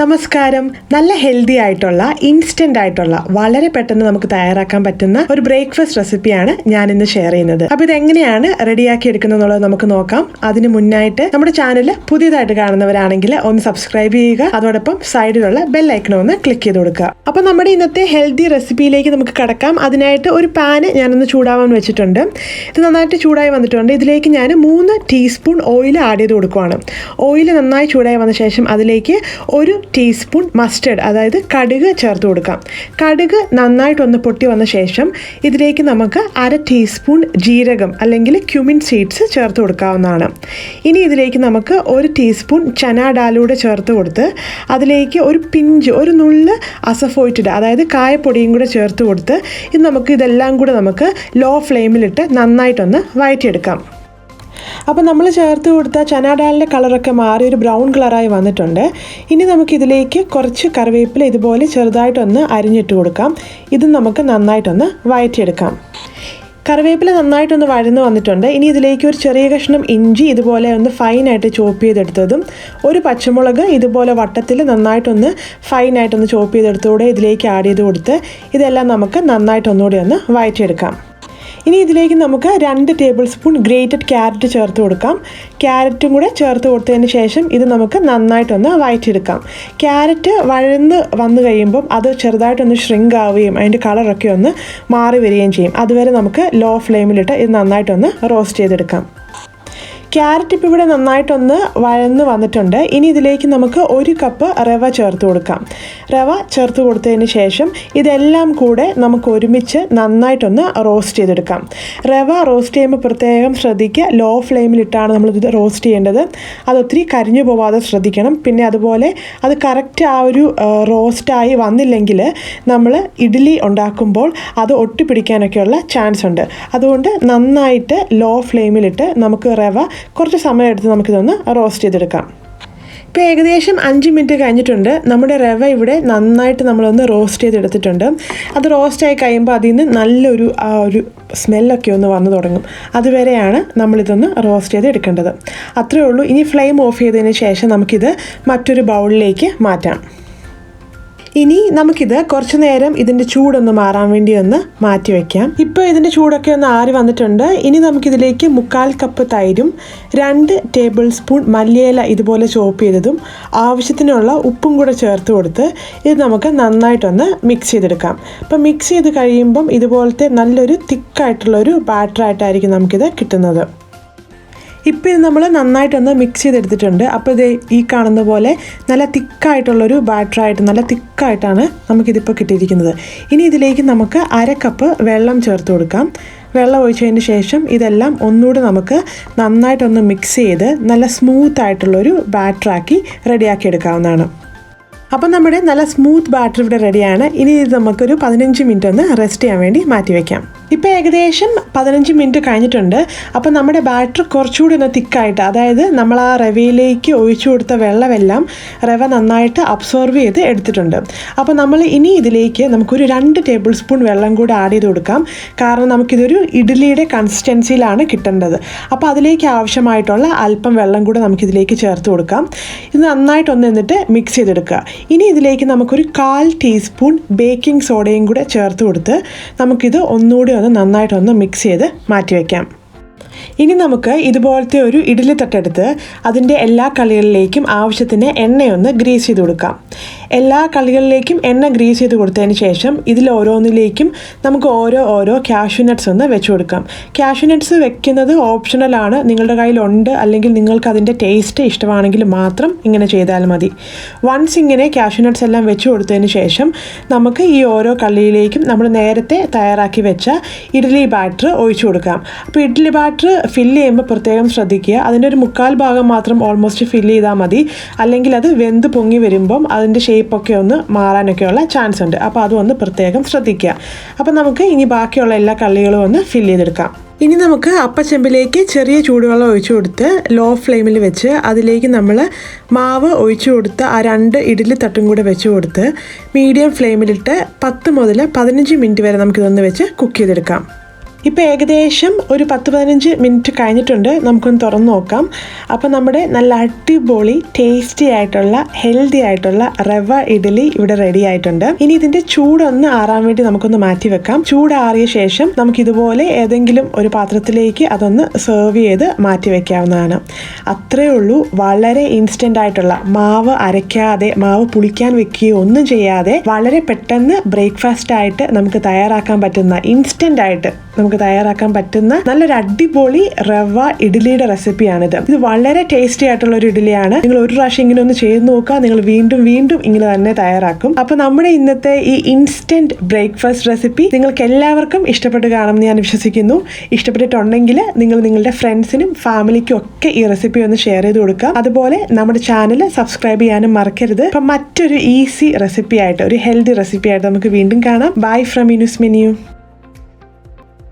നമസ്കാരം. നല്ല ഹെൽത്തി ആയിട്ടുള്ള ഇൻസ്റ്റന്റ് ആയിട്ടുള്ള വളരെ പെട്ടെന്ന് നമുക്ക് തയ്യാറാക്കാൻ പറ്റുന്ന ഒരു ബ്രേക്ക്ഫാസ്റ്റ് റെസിപ്പിയാണ് ഞാൻ ഇന്ന് ഷെയർ ചെയ്യുന്നത്. അപ്പോൾ ഇത് എങ്ങനെയാണ് റെഡിയാക്കി എടുക്കുന്നത് എന്നുള്ളത് നമുക്ക് നോക്കാം. അതിന് മുന്നായിട്ട് നമ്മുടെ ചാനൽ പുതിയതായിട്ട് കാണുന്നവരാണെങ്കിൽ ഒന്ന് സബ്സ്ക്രൈബ് ചെയ്യുക. അതോടൊപ്പം സൈഡിലുള്ള ബെൽ ഐക്കൺ ഒന്ന് ക്ലിക്ക് ചെയ്ത് കൊടുക്കുക. അപ്പോൾ നമ്മുടെ ഇന്നത്തെ ഹെൽത്തി റെസിപ്പിയിലേക്ക് നമുക്ക് കടക്കാം. അതിനായിട്ട് ഒരു പാന് ഞാനൊന്ന് ചൂടാവാൻ വെച്ചിട്ടുണ്ട്. ഇത് നന്നായിട്ട് ചൂടായി വന്നിട്ടുണ്ട്. ഇതിലേക്ക് ഞാൻ 3 ടീസ്പൂൺ ഓയിൽ ആഡ് ചെയ്ത് കൊടുക്കുകയാണ്. ഓയിൽ നന്നായി ചൂടായി വന്ന ശേഷം അതിലേക്ക് 1 ടീസ്പൂൺ മസ്റ്റർഡ്, അതായത് കടുക് ചേർത്ത് കൊടുക്കാം. കടുക് നന്നായിട്ടൊന്ന് പൊട്ടി വന്ന ശേഷം ഇതിലേക്ക് നമുക്ക് 1/2 ടീസ്പൂൺ ജീരകം അല്ലെങ്കിൽ ക്യുമിൻ സീഡ്സ് ചേർത്ത് കൊടുക്കാവുന്നതാണ്. ഇനി ഇതിലേക്ക് നമുക്ക് 1 ടീസ്പൂൺ ചന ഡാലൂടെ ചേർത്ത് കൊടുത്ത് അതിലേക്ക് ഒരു നുള്ള് അസഫോetida, അതായത് കായപ്പൊടിയും കൂടെ ചേർത്ത് കൊടുത്ത് ഇതെല്ലാം കൂടെ നമുക്ക് ലോ ഫ്ലെയിമിലിട്ട് നന്നായിട്ടൊന്ന് വഴറ്റിയെടുക്കാം. അപ്പോൾ നമ്മൾ ചേർത്ത് കൊടുത്ത ചന ഡാലിൻ്റെ കളറൊക്കെ മാറി ഒരു ബ്രൗൺ കളറായി വന്നിട്ടുണ്ട്. ഇനി നമുക്കിതിലേക്ക് കുറച്ച് കറിവേപ്പില ഇതുപോലെ ചെറുതായിട്ടൊന്ന് അരിഞ്ഞിട്ട് കൊടുക്കാം. ഇത് നമുക്ക് നന്നായിട്ടൊന്ന് വഴറ്റിയെടുക്കാം. കറിവേപ്പില നന്നായിട്ടൊന്ന് വഴന്ന് വന്നിട്ടുണ്ട്. ഇനി ഇതിലേക്ക് ഒരു ചെറിയ കഷ്ണം ഇഞ്ചി ഇതുപോലെ ഒന്ന് ഫൈനായിട്ട് ചോപ്പ് ചെയ്തെടുത്തതും, ഒരു പച്ചമുളക് ഇതുപോലെ വട്ടത്തിൽ നന്നായിട്ടൊന്ന് ഫൈനായിട്ടൊന്ന് ചോപ്പ് ചെയ്തെടുത്തൂടെ ഇതിലേക്ക് ആഡ് ചെയ്ത് കൊടുത്ത് ഇതെല്ലാം നമുക്ക് നന്നായിട്ടൊന്നുകൂടി ഒന്ന് വഴറ്റിയെടുക്കാം. ഇനി ഇതിലേക്ക് നമുക്ക് 2 ടേബിൾ സ്പൂൺ ഗ്രേറ്റഡ് ക്യാരറ്റ് ചേർത്ത് കൊടുക്കാം. ക്യാരറ്റും കൂടെ ചേർത്ത് കൊടുത്തതിന് ശേഷം ഇത് നമുക്ക് നന്നായിട്ടൊന്ന് വഴറ്റിയെടുക്കാം. ക്യാരറ്റ് വഴന്ന് വന്നു കഴിയുമ്പം അത് ചെറുതായിട്ടൊന്ന് ഷ്രിങ്ക് ആവുകയും അതിൻ്റെ കളറൊക്കെ ഒന്ന് മാറി വരികയും ചെയ്യും. അതുവരെ നമുക്ക് ലോ ഫ്ലെയിമിലിട്ട് ഇത് നന്നായിട്ടൊന്ന് റോസ്റ്റ് ചെയ്തെടുക്കാം. ക്യാരറ്റ് ഇപ്പോൾ ഇവിടെ നന്നായിട്ടൊന്ന് വഴന്ന് വന്നിട്ടുണ്ട്. ഇനി ഇതിലേക്ക് നമുക്ക് 1 കപ്പ് റവ ചേർത്ത് കൊടുക്കാം. റവ ചേർത്ത് കൊടുത്തതിന് ശേഷം ഇതെല്ലാം കൂടെ നമുക്ക് ഒരുമിച്ച് നന്നായിട്ടൊന്ന് റോസ്റ്റ് ചെയ്തെടുക്കാം. റവ റോസ്റ്റ് ചെയ്യുമ്പോൾ പ്രത്യേകം ശ്രദ്ധിക്കുക, ലോ ഫ്ലെയിമിലിട്ടാണ് നമ്മളിത് റോസ്റ്റ് ചെയ്യേണ്ടത്. അതൊത്തിരി കരിഞ്ഞു പോവാതെ ശ്രദ്ധിക്കണം. പിന്നെ അതുപോലെ അത് കറക്റ്റ് ആ ഒരു റോസ്റ്റായി വന്നില്ലെങ്കിൽ നമ്മൾ ഇഡ്ഡലി ഉണ്ടാക്കുമ്പോൾ അത് ഒട്ടിപ്പിടിക്കാനൊക്കെയുള്ള ചാൻസ് ഉണ്ട്. അതുകൊണ്ട് നന്നായിട്ട് ലോ ഫ്ലെയിമിലിട്ട് നമുക്ക് റവ കുറച്ച് സമയം എടുത്ത് നമുക്കിതൊന്ന് റോസ്റ്റ് ചെയ്തെടുക്കാം. ഇപ്പോൾ ഏകദേശം 5 മിനിറ്റ് കഴിഞ്ഞിട്ടുണ്ട്. നമ്മുടെ റവ ഇവിടെ നന്നായിട്ട് നമ്മളൊന്ന് റോസ്റ്റ് ചെയ്തെടുത്തിട്ടുണ്ട്. അത് റോസ്റ്റായി കഴിയുമ്പോൾ അതിൽ നിന്ന് നല്ലൊരു ഒരു സ്മെല്ലൊക്കെ ഒന്ന് വന്നു തുടങ്ങും. അതുവരെയാണ് നമ്മളിതൊന്ന് റോസ്റ്റ് ചെയ്ത് എടുക്കേണ്ടത്. അത്രയേ ഉള്ളൂ. ഇനി ഫ്ലെയിം ഓഫ് ചെയ്തതിന് ശേഷം നമുക്കിത് മറ്റൊരു ബൗളിലേക്ക് മാറ്റാം. ഇനി നമുക്കിത് കുറച്ച് നേരം ഇതിൻ്റെ ചൂടൊന്ന് മാറാൻ വേണ്ടി ഒന്ന് മാറ്റി വയ്ക്കാം. ഇപ്പോൾ ഇതിൻ്റെ ചൂടൊക്കെ ഒന്ന് ആറി വന്നിട്ടുണ്ട്. ഇനി നമുക്കിതിലേക്ക് 1/4 കപ്പ് തൈരും 2 ടേബിൾ സ്പൂൺ മല്ലിയില ഇതുപോലെ ചോപ്പ് ചെയ്തതും ആവശ്യത്തിനുള്ള ഉപ്പും കൂടെ ചേർത്ത് കൊടുത്ത് ഇത് നമുക്ക് നന്നായിട്ടൊന്ന് മിക്സ് ചെയ്തെടുക്കാം. അപ്പോൾ മിക്സ് ചെയ്ത് കഴിയുമ്പം ഇതുപോലത്തെ നല്ലൊരു തിക്കായിട്ടുള്ളൊരു ബാറ്ററായിട്ടായിരിക്കും നമുക്കിത് കിട്ടുന്നത്. ഇപ്പോൾ ഇത് നമ്മൾ നന്നായിട്ടൊന്ന് മിക്സ് ചെയ്തെടുത്തിട്ടുണ്ട്. അപ്പോൾ ഇത് ഈ കാണുന്ന പോലെ നല്ല തിക്കായിട്ടുള്ളൊരു ബാറ്ററായിട്ട് നല്ല തിക്കായിട്ടാണ് നമുക്കിതിപ്പോൾ കിട്ടിയിരിക്കുന്നത്. ഇനി ഇതിലേക്ക് നമുക്ക് 1/2 കപ്പ് വെള്ളം ചേർത്ത് കൊടുക്കാം. വെള്ളം ഒഴിച്ചതിന് ശേഷം ഇതെല്ലാം ഒന്നുകൂടെ നമുക്ക് നന്നായിട്ടൊന്ന് മിക്സ് ചെയ്ത് നല്ല സ്മൂത്തായിട്ടുള്ളൊരു ബാറ്ററാക്കി റെഡിയാക്കി എടുക്കാവുന്നതാണ്. അപ്പം നമ്മുടെ നല്ല സ്മൂത്ത് ബാറ്റർ ഇവിടെ റെഡിയാണ്. ഇനി ഇത് നമുക്കൊരു 15 മിനിറ്റ് ഒന്ന് റെസ്റ്റ് ചെയ്യാൻ വേണ്ടി മാറ്റി വയ്ക്കാം. ഇപ്പോൾ ഏകദേശം 15 മിനിറ്റ് കഴിഞ്ഞിട്ടുണ്ട്. അപ്പോൾ നമ്മുടെ ബാറ്റർ കുറച്ചുകൂടി ഒന്ന് തിക്കായിട്ട്, അതായത് നമ്മൾ ആ റവയിലേക്ക് ഒഴിച്ചു കൊടുത്ത വെള്ളമെല്ലാം റവ നന്നായിട്ട് അബ്സോർവ് ചെയ്ത് എടുത്തിട്ടുണ്ട്. അപ്പോൾ നമ്മൾ ഇനി ഇതിലേക്ക് നമുക്കൊരു 2 ടേബിൾ സ്പൂൺ വെള്ളം കൂടി ആഡ് ചെയ്ത് കൊടുക്കാം. കാരണം നമുക്കിതൊരു ഇഡ്ഡലിയുടെ കൺസിസ്റ്റൻസിയിലാണ് കിട്ടേണ്ടത്. അപ്പോൾ അതിലേക്ക് ആവശ്യമായിട്ടുള്ള അല്പം വെള്ളം കൂടെ നമുക്കിതിലേക്ക് ചേർത്ത് കൊടുക്കാം. ഇത് നന്നായിട്ടൊന്ന് എന്നിട്ട് മിക്സ് ചെയ്തെടുക്കുക. ഇനി ഇതിലേക്ക് നമുക്കൊരു 1/4 ടീസ്പൂൺ ബേക്കിംഗ് സോഡയും കൂടെ ചേർത്ത് കൊടുത്ത് നമുക്കിത് ഒന്നുകൂടി നന്നായിട്ടൊന്ന് മിക്സ് ചെയ്ത് മാറ്റി വയ്ക്കാം. ഇനി നമുക്ക് ഇതുപോലത്തെ ഒരു ഇഡ്ഡലി തട്ടെടുത്ത് അതിൻ്റെ എല്ലാ കളികളിലേക്കും ആവശ്യത്തിന് എണ്ണയൊന്ന് ഗ്രീസ് ചെയ്ത് കൊടുക്കാം. എല്ലാ കളികളിലേക്കും എണ്ണ ഗ്രീസ് ചെയ്ത് കൊടുത്തതിന് ശേഷം ഇതിൽ ഓരോന്നിലേക്കും നമുക്ക് ഓരോ കാഷ്യൂ നട്ട്സ് ഒന്ന് വെച്ച് കൊടുക്കാം. കാഷ്യൂ നട്ട്സ് വെക്കുന്നത് ഓപ്ഷണലാണ്. നിങ്ങളുടെ കയ്യിലുണ്ട് അല്ലെങ്കിൽ നിങ്ങൾക്ക് അതിൻ്റെ ടേസ്റ്റ് ഇഷ്ടമാണെങ്കിൽ മാത്രം ഇങ്ങനെ ചെയ്താൽ മതി. വൺസ് ഇങ്ങനെ കാഷ്യൂ നട്ട്സ് എല്ലാം വെച്ച് കൊടുത്തതിന് ശേഷം നമുക്ക് ഈ ഓരോ കളിയിലേക്കും നമ്മൾ നേരത്തെ തയ്യാറാക്കി വെച്ച ഇഡ്ഡലി ബാറ്റർ ഒഴിച്ചു കൊടുക്കാം. അപ്പോൾ ഇഡ്ഡലി ബാറ്റർ ഫില്ല് ചെയ്യുമ്പോൾ പ്രത്യേകം ശ്രദ്ധിക്കുക. അതിൻ്റെ ഒരു 1/4 ഭാഗം മാത്രം ഓൾമോസ്റ്റ് ഫില്ല് ചെയ്താൽ മതി. അല്ലെങ്കിൽ അത് വെന്ത് പൊങ്ങി വരുമ്പം അതിൻ്റെ ഷേപ്പൊക്കെ ഒന്ന് മാറാനൊക്കെയുള്ള ചാൻസ് ഉണ്ട്. അപ്പോൾ അതൊന്ന് പ്രത്യേകം ശ്രദ്ധിക്കുക. അപ്പോൾ നമുക്ക് ഇനി ബാക്കിയുള്ള എല്ലാ കളികളും ഒന്ന് ഫില്ല് ചെയ്തെടുക്കാം. ഇനി നമുക്ക് അപ്പച്ചെമ്പിലേക്ക് ചെറിയ ചൂടുവെള്ളം ഒഴിച്ചു കൊടുത്ത് ലോ ഫ്ലെയിമിൽ വെച്ച് അതിലേക്ക് നമ്മൾ മാവ് ഒഴിച്ചു കൊടുത്ത് ആ 2 ഇഡ്ഡലി തട്ടും കൂടെ വെച്ച് കൊടുത്ത് മീഡിയം ഫ്ലെയിമിലിട്ട് 10 മുതൽ 15 മിനിറ്റ് വരെ നമുക്കിതൊന്ന് വെച്ച് കുക്ക് ചെയ്തെടുക്കാം. ഇപ്പോൾ ഏകദേശം ഒരു 10-15 മിനിറ്റ് കഴിഞ്ഞിട്ടുണ്ട്. നമുക്കൊന്ന് തുറന്ന് നോക്കാം. അപ്പോൾ നമ്മുടെ നല്ല അടിപൊളി ടേസ്റ്റി ആയിട്ടുള്ള ഹെൽത്തി ആയിട്ടുള്ള റവ ഇഡ്ഡലി ഇവിടെ റെഡി ആയിട്ടുണ്ട്. ഇനി ഇതിന്റെ ചൂടൊന്ന് ആറാൻ വേണ്ടി നമുക്കൊന്ന് മാറ്റി വെക്കാം. ചൂടാറിയ ശേഷം നമുക്ക് ഇതുപോലെ ഏതെങ്കിലും ഒരു പാത്രത്തിലേക്ക് അതൊന്ന് സെർവ് ചെയ്ത് മാറ്റി വെക്കാവുന്നതാണ്. അത്രേ ഉള്ളൂ. വളരെ ഇൻസ്റ്റന്റ് ആയിട്ടുള്ള, മാവ് അരയ്ക്കാതെ മാവ് പുളിക്കാൻ വെക്കുകയോ ഒന്നും ചെയ്യാതെ വളരെ പെട്ടെന്ന് ബ്രേക്ക്ഫാസ്റ്റ് ആയിട്ട് നമുക്ക് തയ്യാറാക്കാൻ പറ്റുന്ന, ഇൻസ്റ്റന്റ് ആയിട്ട് നമുക്ക് തയ്യാറാക്കാൻ പറ്റുന്ന നല്ലൊരു അടിപൊളി റവ ഇഡ്ഡലിയുടെ റെസിപ്പിയാണിത്. ഇത് വളരെ ടേസ്റ്റി ആയിട്ടുള്ള ഒരു ഇഡ്ഡലിയാണ്. നിങ്ങൾ ഒരു പ്രാവശ്യം ഇങ്ങനെ ഒന്ന് ചെയ്ത് നോക്കുക, നിങ്ങൾ വീണ്ടും വീണ്ടും ഇങ്ങനെ തന്നെ തയ്യാറാക്കും. അപ്പോൾ നമ്മുടെ ഇന്നത്തെ ഈ ഇൻസ്റ്റന്റ് ബ്രേക്ക്ഫാസ്റ്റ് റെസിപ്പി നിങ്ങൾക്ക് എല്ലാവർക്കും ഇഷ്ടപ്പെട്ട് കാണുമെന്ന് ഞാൻ വിശ്വസിക്കുന്നു. ഇഷ്ടപ്പെട്ടിട്ടുണ്ടെങ്കിൽ നിങ്ങൾ നിങ്ങളുടെ ഫ്രണ്ട്സിനും ഫാമിലിക്കും ഒക്കെ ഈ റെസിപ്പി ഒന്ന് ഷെയർ ചെയ്ത് കൊടുക്കുക. അതുപോലെ നമ്മുടെ ചാനൽ സബ്സ്ക്രൈബ് ചെയ്യാനും മറക്കരുത്. അപ്പം മറ്റൊരു ഈസി റെസിപ്പി ആയിട്ട്, ഒരു ഹെൽത്തി റെസിപ്പി ആയിട്ട് നമുക്ക് വീണ്ടും കാണാം. ബൈ ഫ്രം ഇനൂസ് മെനു.